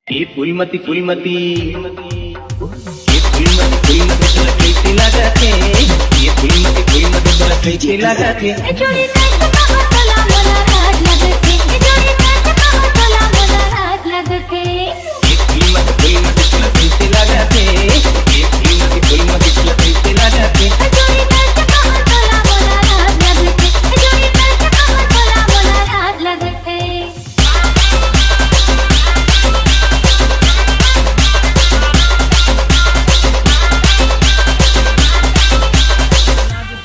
ये फूलमती फूलमती ये फूलमती फूलमती तुला कैसे लगाते ये फूलमती फूलमती तुला कैसे लगाते जोड़ी नाच कहो तोला मोला राज लगते जोड़ी नाच कहो तोला मोला राज लगते ये फूलमती फूलमती तुला कैसे लगाते ये फूलमती फूलमती तुला कैसे लगाते जोड़ी नाच कहो तोला मोला राज लगते जोड़ी नाच कहो तोला मोला राज लगते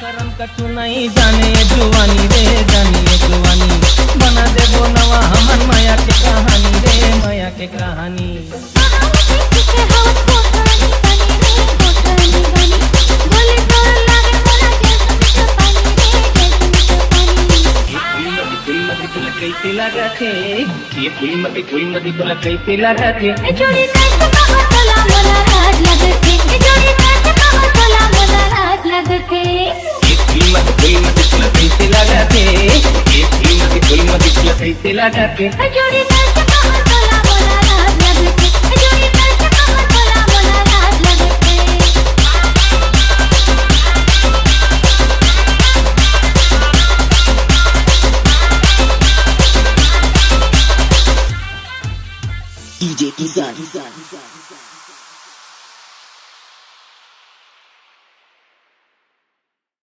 करम कछु नहीं जाने ये जुवानी रे जानी ये जुवानी बना दे वो नवा हमन माया के कहानी रे माया के कहानी के हवस कोठानी बनी रे कोठानी बनी बोले तोर लागे मोला जैसे पानी रे जैसे पानी ये फूलमती तुला कैसे लगाते ये फूलमती फूलमती तुला कैसे लगाते जोड़ी नाच कहो तोला मोला राज लगते जोड़ी नाच कहो तोला मोला राज लगते ये फूलमती फूलमती तुला कैसे लगाते ये फूलमती फूलमती तुला कैसे लगाते जोड़ी नाच कहो तोला मोला राज लगते जोड़ी नाच कहो तोला मोला राज लगते DJ Kizan.